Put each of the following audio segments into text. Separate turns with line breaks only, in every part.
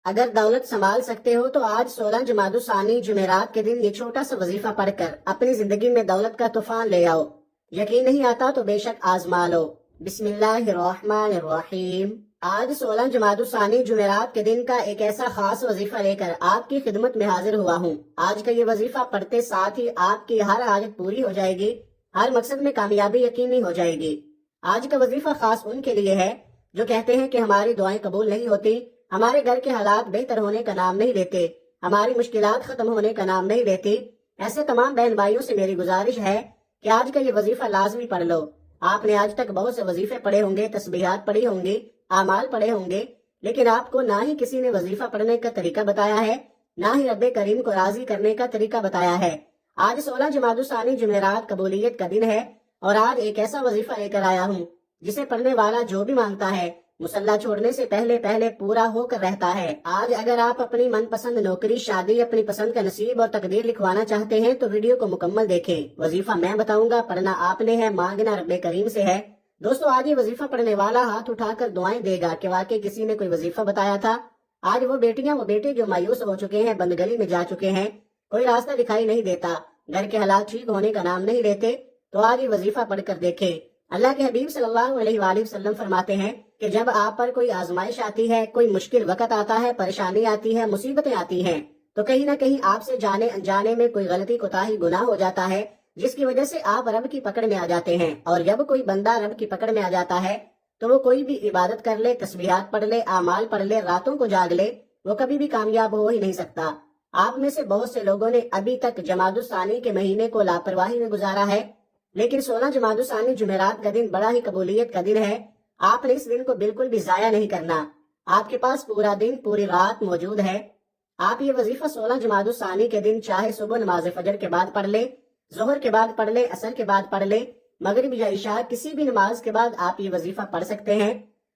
اگر دولت سنبھال سکتے ہو تو آج 16 جمادی الثانی جمعرات کے دن یہ چھوٹا سا وظیفہ پڑھ کر اپنی زندگی میں دولت کا طوفان لے آؤ۔ یقین نہیں آتا تو بے شک آزما لو۔ بسم اللہ الرحمن الرحیم۔ آج 16 جمادی الثانی جمعرات کے دن کا ایک ایسا خاص وظیفہ لے کر آپ کی خدمت میں حاضر ہوا ہوں۔ آج کا یہ وظیفہ پڑھتے ساتھ ہی آپ کی ہر حاجت پوری ہو جائے گی، ہر مقصد میں کامیابی یقینی ہو جائے گی۔ آج کا وظیفہ خاص ان کے لیے ہے جو کہتے ہیں کہ ہماری دعائیں قبول نہیں ہوتی، ہمارے گھر کے حالات بہتر ہونے کا نام نہیں لیتے، ہماری مشکلات ختم ہونے کا نام نہیں لیتی۔ ایسے تمام بہن بھائیوں سے میری گزارش ہے کہ آج کا یہ وظیفہ لازمی پڑھ لو۔ آپ نے آج تک بہت سے وظیفے پڑھے ہوں گے، تسبیحات پڑھی ہوں گی، اعمال پڑھے ہوں گے، لیکن آپ کو نہ ہی کسی نے وظیفہ پڑھنے کا طریقہ بتایا ہے، نہ ہی رب کریم کو راضی کرنے کا طریقہ بتایا ہے۔ آج 16 جمادی الثانی جمعرات قبولیت کا دن ہے اور آج ایک ایسا وظیفہ لے کر آیا ہوں جسے پڑھنے والا جو بھی مانگتا ہے مسلح چھوڑنے سے پہلے پورا ہو کر رہتا ہے۔ آج اگر آپ اپنی من پسند نوکری، شادی، اپنی پسند کا نصیب اور تقدیر لکھوانا چاہتے ہیں تو ویڈیو کو مکمل دیکھیں۔ وظیفہ میں بتاؤں گا، پڑھنا آپ نے ہے، مانگنا رب کریم سے ہے۔ دوستو، آج یہ وظیفہ پڑھنے والا ہاتھ اٹھا کر دعائیں دے گا کہ واقعی کسی نے کوئی وظیفہ بتایا تھا۔ آج وہ بیٹیاں، وہ بیٹے جو مایوس ہو چکے ہیں، بند گلی میں جا چکے ہیں، کوئی راستہ دکھائی نہیں دیتا، گھر کے حالات ٹھیک ہونے کا نام نہیں لیتے، تو آج یہ وظیفہ پڑھ کر دیکھیں۔ اللہ کے حبیب صلی اللہ علیہ وآلہ وسلم فرماتے ہیں کہ جب آپ پر کوئی آزمائش آتی ہے، کوئی مشکل وقت آتا ہے، پریشانی آتی ہے، مصیبتیں آتی ہیں، تو کہیں نہ کہیں آپ سے جانے انجانے میں کوئی غلطی، کوتاہی، گناہ ہو جاتا ہے، جس کی وجہ سے آپ رب کی پکڑ میں آ جاتے ہیں۔ اور جب کوئی بندہ رب کی پکڑ میں آ جاتا ہے تو وہ کوئی بھی عبادت کر لے، تسبیحات پڑھ لے، اعمال پڑھ لے، راتوں کو جاگ لے، وہ کبھی بھی کامیاب ہو ہی نہیں سکتا۔ آپ میں سے بہت سے لوگوں نے ابھی تک جمادی الثانی کے مہینے کو لاپرواہی میں گزارا ہے، لیکن 16 جمادی الثانی جمعرات کا دن بڑا ہی قبولیت کا دن ہے۔ آپ نے اس دن کو بالکل بھی ضائع نہیں کرنا۔ آپ کے پاس پورا دن، پوری رات موجود ہے۔ آپ یہ وظیفہ 16 جمادی الثانی کے دن چاہے صبح نماز فجر کے بعد پڑھ لیں، ظہر کے بعد پڑھ لیں، عصر کے بعد پڑھ لیں، مغرب یا عشاء کسی بھی نماز کے بعد آپ یہ وظیفہ پڑھ سکتے ہیں۔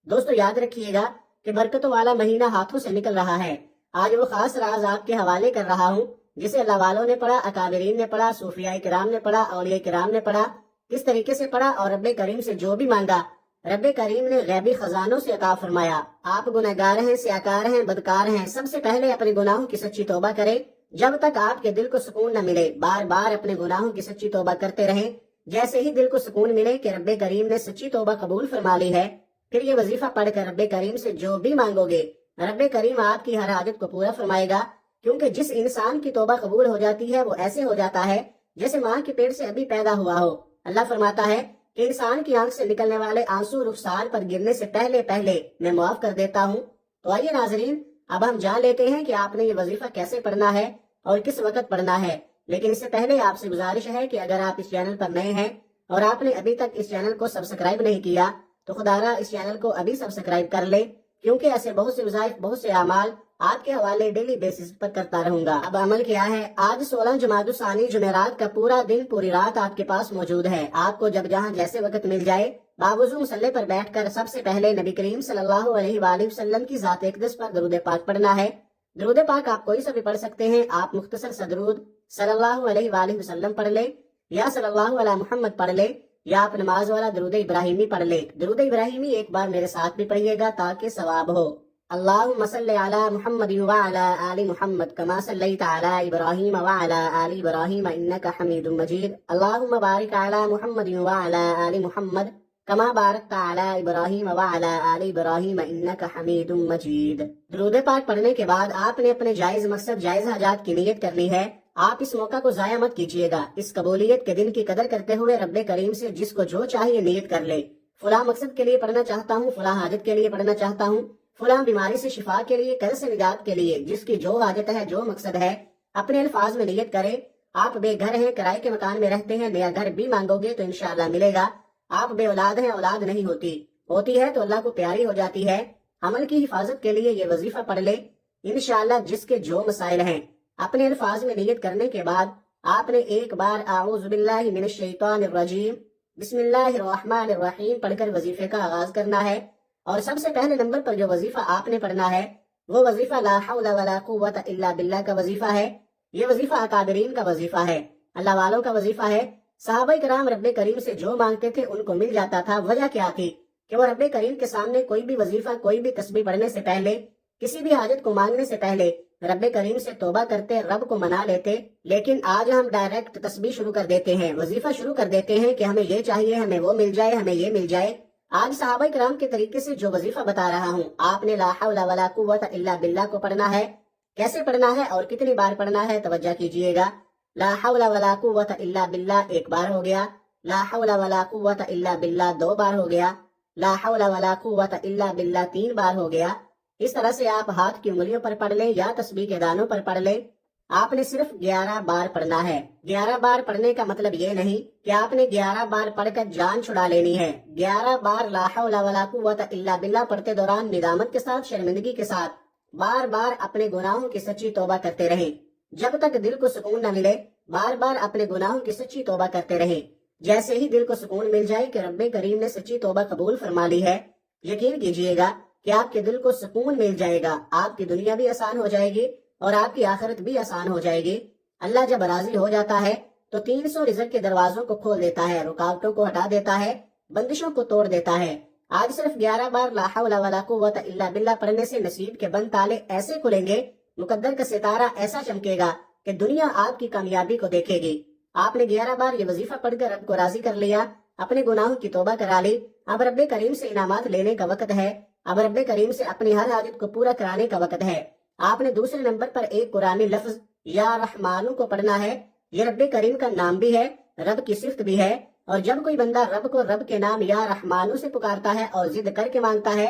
دوستو، یاد رکھیے گا کہ برکتوں والا مہینہ ہاتھوں سے نکل رہا ہے۔ آج وہ خاص راز آپ کے حوالے کر رہا ہوں جسے اللہ والوں نے پڑھا، اکابرین نے پڑھا، صوفیاء کرام نے پڑھا، اولیاء کرام نے پڑھا، کس طریقے سے پڑھا اور رب کریم سے جو بھی مانگا رب کریم نے غیبی خزانوں سے عطا فرمایا۔ آپ گنہگار ہیں، سیاکار ہیں، بدکار ہیں، سب سے پہلے اپنے گناہوں کی سچی توبہ کریں۔ جب تک آپ کے دل کو سکون نہ ملے، بار بار اپنے گناہوں کی سچی توبہ کرتے رہیں۔ جیسے ہی دل کو سکون ملے کہ رب کریم نے سچی توبہ قبول فرما لی ہے، پھر یہ وظیفہ پڑھ کر رب کریم سے جو بھی مانگو گے رب کریم آپ کی ہر حاجت کو پورا فرمائے گا، کیونکہ جس انسان کی توبہ قبول ہو جاتی ہے وہ ایسے ہو جاتا ہے جیسے ماں کے پیٹ سے ابھی پیدا ہوا ہو۔ اللہ فرماتا ہے کہ انسان کی آنکھ سے نکلنے والے آنسو رخسار پر گرنے سے پہلے میں معاف کر دیتا ہوں۔ تو آئیے ناظرین، اب ہم جان لیتے ہیں کہ آپ نے یہ وظیفہ کیسے پڑھنا ہے اور کس وقت پڑھنا ہے۔ لیکن اس سے پہلے آپ سے گزارش ہے کہ اگر آپ اس چینل پر نئے ہیں اور آپ نے ابھی تک اس چینل کو سبسکرائب نہیں کیا تو خدا را اس چینل کو ابھی سبسکرائب کر لیں، کیونکہ ایسے بہت سے وظائف، بہت سے اعمال آپ کے حوالے ڈیلی بیسس پر کرتا رہوں گا۔ اب عمل کیا ہے؟ آج 16 جمادی الثانی جمعرات کا پورا دن، پوری رات آپ کے پاس موجود ہے۔ آپ کو جب جہاں جیسے وقت مل جائے باوضو مصلی پر بیٹھ کر سب سے پہلے نبی کریم صلی اللہ علیہ وآلہ وسلم کی ذات اقدس پر درود پاک پڑھنا ہے۔ درود پاک آپ کوئی سا بھی پڑھ سکتے ہیں۔ آپ مختصر سا درود صلی اللہ علیہ وآلہ وسلم پڑھ لیں، یا صلی اللہ علیہ محمد پڑھ لیں، یا آپ نماز والا درود ابراہیمی پڑھ لیں۔ درود ابراہیمی ایک بار میرے ساتھ بھی پڑھیے گا تاکہ ثواب ہو۔ اللہم صلی علی محمد وعلی آل محمد کما صلیت علی ابراہیم وعلی آل ابراہیم انکا حمید مجید۔ اللہم بارک علی محمد وعلی آل محمد کما بارکت علی ابراہیم وعلی آل ابراہیم انکا حمید مجید۔ درود پاک پڑھنے کے بعد آپ نے اپنے جائز مقصد، جائز حاجات کی نیت کرنی ہے۔ آپ اس موقع کو ضائع مت کیجیے گا۔ اس قبولیت کے دن کی قدر کرتے ہوئے رب کریم سے جس کو جو چاہیے نیت کر لے۔ فلاں مقصد کے لیے پڑھنا چاہتا ہوں، فلاں حاجت کے لیے پڑھنا چاہتا ہوں، فلاں بیماری سے شفا کے لیے، قرض سے نجات کے لیے، جس کی جو حاجت ہے، جو مقصد ہے، اپنے الفاظ میں نیت کریں۔ آپ بے گھر ہیں، کرائے کے مکان میں رہتے ہیں، نیا گھر بھی مانگو گے تو انشاءاللہ ملے گا۔ آپ بے اولاد ہیں، اولاد نہیں ہوتی ہے تو اللہ کو پیاری ہو جاتی ہے۔ عمل کی حفاظت کے لیے یہ وظیفہ پڑھ لیں۔ انشاءاللہ جس کے جو مسائل ہیں، اپنے الفاظ میں نیت کرنے کے بعد آپ نے ایک بار اعوذ باللہ من الشیطان الرجیم بسم اللہ الرحمن الرحیم پڑھ کر وظیفے کا آغاز کرنا ہے۔ اور سب سے پہلے نمبر پر جو وظیفہ آپ نے پڑھنا ہے وہ وظیفہ لا حول ولا قوت الا باللہ کا وظیفہ ہے۔ یہ وظیفہ اکابرین کا وظیفہ ہے، اللہ والوں کا وظیفہ ہے۔ صحابہ کرام رب کریم سے جو مانگتے تھے ان کو مل جاتا تھا۔ وجہ کیا تھی کہ وہ رب کریم کے سامنے کوئی بھی وظیفہ، کوئی بھی تسبیح پڑھنے سے پہلے کسی بھی حاجت کو مانگنے سے پہلے رب کریم سے توبہ کرتے، رب کو منا لیتے، لیکن آج ہم ڈائریکٹ تسبیح شروع کر دیتے ہیں، وظیفہ شروع کر دیتے ہیں کہ ہمیں یہ چاہیے، ہمیں وہ مل جائے، ہمیں یہ مل جائے۔ آج صحابہ کرام کے طریقے سے جو وظیفہ بتا رہا ہوں، آپ نے لا حول ولا قوت الا باللہ کو پڑھنا ہے۔ کیسے پڑھنا ہے اور کتنی بار پڑھنا ہے، توجہ کیجئے گا۔ لا حول ولا قوت الا باللہ ایک بار ہو گیا، لا حول ولا قوت الا باللہ دو بار ہو گیا، لا حول ولا قوت الا باللہ تین بار ہو گیا۔ اس طرح سے آپ ہاتھ کی انگلیوں پر پڑھ لیں یا تسبیح کے دانوں پر پڑھ لیں۔ آپ نے صرف 11 بار پڑھنا ہے۔ 11 بار پڑھنے کا مطلب یہ نہیں کہ آپ نے 11 بار پڑھ کر جان چھڑا لینی ہے۔ 11 بار لا حول ولا قوت الا باللہ پڑھتے دوران ندامت کے ساتھ، شرمندگی کے ساتھ بار بار اپنے گناہوں کی سچی توبہ کرتے رہیں۔ جب تک دل کو سکون نہ ملے، بار بار اپنے گناہوں کی سچی توبہ کرتے رہیں۔ جیسے ہی دل کو سکون مل جائے کہ رب کریم نے سچی توبہ قبول فرما لی ہے، یقین کیجئے گا کہ آپ کے دل کو سکون مل جائے گا، آپ کی دنیا بھی آسان ہو جائے گی اور آپ کی آخرت بھی آسان ہو جائے گی۔ اللہ جب راضی ہو جاتا ہے تو 300 رزق کے دروازوں کو کھول دیتا ہے، رکاوٹوں کو ہٹا دیتا ہے، بندشوں کو توڑ دیتا ہے۔ آج صرف 11 بار لا حول ولا قوت الا باللہ پڑھنے سے نصیب کے بند تالے ایسے کھلیں گے، مقدر کا ستارہ ایسا چمکے گا کہ دنیا آپ کی کامیابی کو دیکھے گی۔ آپ نے 11 بار یہ وظیفہ پڑھ کر رب کو راضی کر لیا، اپنے گناہوں کی توبہ کرا لی۔ اب رب کریم سے انعامات لینے کا وقت ہے، اب رب کریم سے اپنی ہر حاجت کو پورا کرانے کا وقت ہے۔ آپ نے دوسرے نمبر پر ایک قرآنی لفظ یا رحمانو کو پڑھنا ہے۔ یہ رب کریم کا نام بھی ہے، رب کی صفت بھی ہے، اور جب کوئی بندہ رب کو رب کے نام یا رحمانو سے پکارتا ہے اور ضد کر کے مانگتا ہے،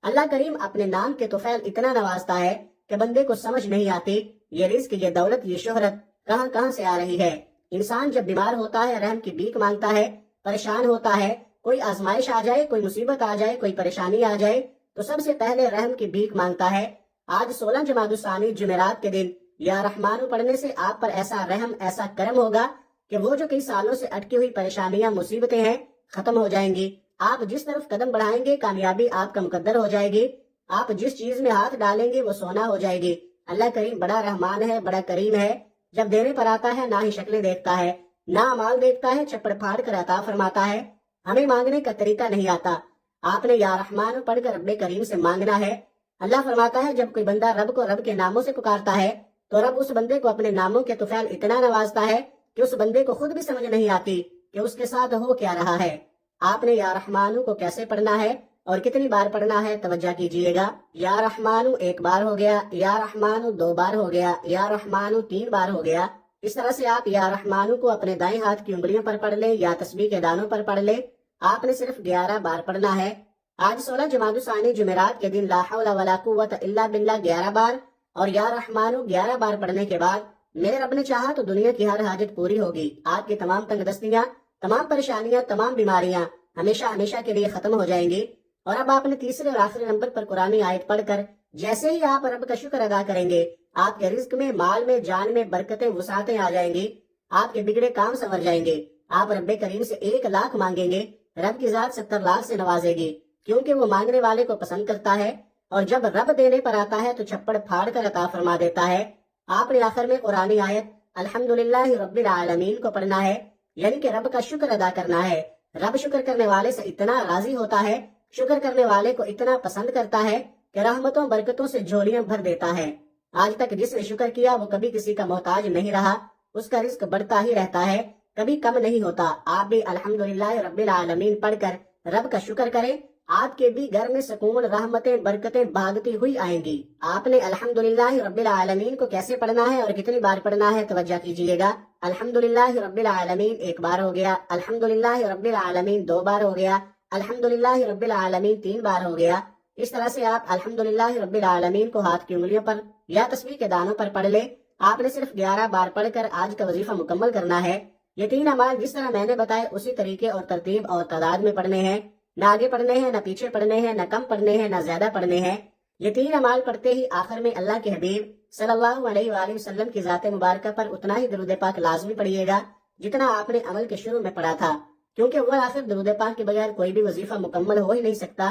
اللہ کریم اپنے نام کے طفیل اتنا نوازتا ہے کہ بندے کو سمجھ نہیں آتی یہ رزق، یہ دولت، یہ شہرت کہاں کہاں سے آ رہی ہے۔ انسان جب بیمار ہوتا ہے، رحم کی بھیک مانگتا ہے، پریشان ہوتا ہے، کوئی آزمائش آ جائے، کوئی مصیبت آ جائے، کوئی پریشانی آ جائے، تو سب سے پہلے رحم کی بھیک مانگتا ہے۔ آج 16 جمادی الثانی جمعرات کے دن یا رحمانو پڑھنے سے آپ پر ایسا رحم، ایسا کرم ہوگا کہ وہ جو کئی سالوں سے اٹکی ہوئی پریشانیاں، مصیبتیں ہیں، ختم ہو جائیں گی۔ آپ جس طرف قدم بڑھائیں گے، کامیابی آپ کا مقدر ہو جائے گی۔ آپ جس چیز میں ہاتھ ڈالیں گے وہ سونا ہو جائے گی۔ اللہ کریم بڑا رحمان ہے، بڑا کریم ہے۔ جب دینے پر آتا ہے نہ ہی شکلیں دیکھتا ہے، نہ مال دیکھتا ہے، چپڑ پھاڑ کر عطا فرماتا ہے۔ ہمیں مانگنے کا طریقہ نہیں آتا۔ آپ نے یا رحمان پڑھ کر رب کریم سے مانگنا ہے۔ اللہ فرماتا ہے جب کوئی بندہ رب کو رب کے ناموں سے پکارتا ہے تو رب اس بندے کو اپنے ناموں کے طفیل اتنا نوازتا ہے کہ اس بندے کو خود بھی سمجھ نہیں آتی کہ اس کے ساتھ ہو کیا رہا ہے۔ آپ نے یا رحمانو کو کیسے پڑھنا ہے اور کتنی بار پڑھنا ہے، توجہ کیجئے گا۔ یا رحمانو ایک بار ہو گیا، یا رحمانو دو بار ہو گیا، یا رحمانو تین بار ہو گیا۔ اس طرح سے آپ یا رحمانو کو اپنے دائیں ہاتھ کی انگلیوں پر پڑھ لیں یا تسبیح کے دانوں پر پڑھ لیں۔ آپ نے صرف 11 بار پڑھنا ہے۔ آج 16 جمادی الثانی جمعرات کے دن لا حول ولا قوت الا باللہ 11 بار اور یا رحمانو 11 بار پڑھنے کے بعد میرے رب نے چاہا تو دنیا کی ہر حاجت پوری ہوگی۔ آپ کی تمام تنگ دستیاں، تمام پریشانیاں، تمام بیماریاں ہمیشہ ہمیشہ کے لیے ختم ہو جائیں گی۔ اور اب آپ نے تیسرے اور آخری نمبر پر قرآنی آیت پڑھ کر جیسے ہی آپ رب کا شکر ادا کریں گے، آپ کے رزق میں، مال میں، جان میں برکتیں، وسعتیں آ جائیں گی۔ آپ کے بگڑے کام سنور جائیں گے۔ آپ رب کریم سے 1 لاکھ مانگیں گے، رب کی ذات 70 لاکھ سے نوازے گی، کیونکہ وہ مانگنے والے کو پسند کرتا ہے، اور جب رب دینے پر آتا ہے تو چھپڑ پھاڑ کر عطا فرما دیتا ہے۔ آپ نے آخر میں قرآنی آیت الحمدللہ رب العالمین کو پڑھنا ہے، یعنی کہ رب کا شکر ادا کرنا ہے۔ رب شکر کرنے والے سے اتنا راضی ہوتا ہے، شکر کرنے والے کو اتنا پسند کرتا ہے کہ رحمتوں برکتوں سے جھولیاں بھر دیتا ہے۔ آج تک جس نے شکر کیا وہ کبھی کسی کا محتاج نہیں رہا، اس کا رزق بڑھتا ہی رہتا ہے، کبھی کم نہیں ہوتا۔ آپ بھی الحمدللہ رب العالمین پڑھ کر رب کا شکر کریں، آپ کے بھی گھر میں سکون، رحمتیں، برکتیں بھاگتی ہوئی آئیں گی۔ آپ نے الحمدللہ رب العالمین کو کیسے پڑھنا ہے اور کتنی بار پڑھنا ہے، توجہ کیجئے گا۔ الحمدللہ رب العالمین ایک بار ہو گیا، الحمدللہ رب العالمین دو بار ہو گیا، الحمدللہ رب العالمین تین بار ہو گیا۔ اس طرح سے آپ الحمدللہ رب العالمین کو ہاتھ کی انگلیوں پر یا تسبیح کے دانوں پر پڑھ لیں۔ آپ نے صرف 11 بار پڑھ کر آج کا وظیفہ مکمل کرنا ہے۔ یہ 3 اعمال جس طرح میں نے بتائے اسی طریقے اور ترتیب اور تعداد میں پڑھنے ہیں، نہ آگے پڑھنے ہیں، نہ پیچھے پڑھنے ہیں، نہ کم پڑھنے ہیں، نہ زیادہ پڑھنے ہیں۔ یہ 3 اعمال پڑھتے ہی آخر میں اللہ کے حبیب صلی اللہ علیہ وآلہ وسلم کی ذات مبارکہ پر اتنا ہی درود پاک لازمی پڑھیے گا جتنا آپ نے عمل کے شروع میں پڑھا تھا، کیونکہ اول آخر درود پاک کے بغیر کوئی بھی وظیفہ مکمل ہو ہی نہیں سکتا۔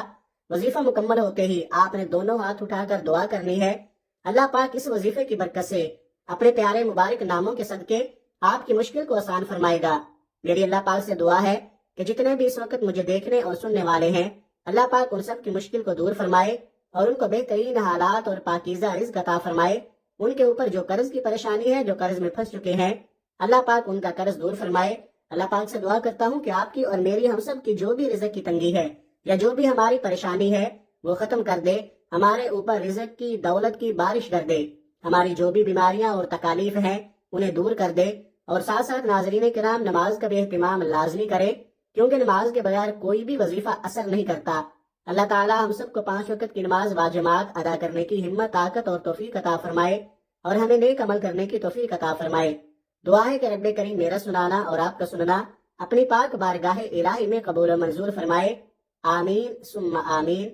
وظیفہ مکمل ہوتے ہی آپ نے دونوں ہاتھ اٹھا کر دعا کرنی ہے، اللہ پاک اس وظیفے کی برکت سے اپنے پیارے مبارک ناموں کے صدقے آپ کی مشکل کو آسان فرمائے گا۔ میری اللہ پاک سے دعا ہے کہ جتنے بھی اس وقت مجھے دیکھنے اور سننے والے ہیں، اللہ پاک ان سب کی مشکل کو دور فرمائے اور ان کو بہترین حالات اور پاکیزہ رزق عطا فرمائے۔ ان کے اوپر جو قرض کی پریشانی ہے، جو قرض میں پھنس چکے ہیں، اللہ پاک ان کا قرض دور فرمائے۔ اللہ پاک سے دعا کرتا ہوں کہ آپ کی اور میری، ہم سب کی جو بھی رزق کی تنگی ہے یا جو بھی ہماری پریشانی ہے وہ ختم کر دے، ہمارے اوپر رزق کی، دولت کی بارش کر دے، ہماری جو بھی بیماریاں اور تکالیف ہیں انہیں دور کر دے۔ اور ساتھ ساتھ ناظرین کرام، نماز کا بھی اہتمام لازمی کرے، کیونکہ نماز کے بغیر کوئی بھی وظیفہ اثر نہیں کرتا۔ اللہ تعالیٰ ہم سب کو 5 وقت کی نماز باجماعت ادا کرنے کی ہمت، طاقت اور توفیق عطا فرمائے، اور ہمیں نیک عمل کرنے کی توفیق عطا فرمائے۔ دعا ہے کہ رب کریم میرا سنانا اور آپ کا سننا اپنی پاک بارگاہ الہی میں قبول و منظور فرمائے، آمین ثم آمین۔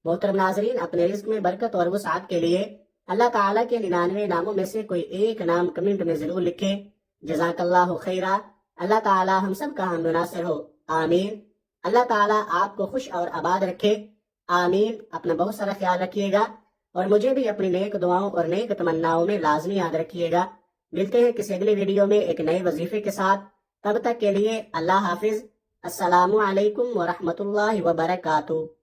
محترم ناظرین، اپنے رزق میں برکت اور وسعت کے لیے اللہ تعالیٰ کے 99 ناموں میں سے کوئی ایک نام کمنٹ میں ضرور لکھیں۔ جزاک اللہ خیرہ۔ اللہ تعالیٰ ہم سب کا حمد و ناصر ہو، آمین۔ اللہ تعالیٰ آپ کو خوش اور آباد رکھے، آمین۔ اپنا بہت سارا خیال رکھیے گا، اور مجھے بھی اپنی نیک دعاؤں اور نیک تمناؤں میں لازمی یاد رکھیے گا۔ ملتے ہیں کسی اگلی ویڈیو میں ایک نئے وظیفے کے ساتھ، تب تک کے لیے اللہ حافظ۔ السلام علیکم ورحمۃ اللہ وبرکاتہ۔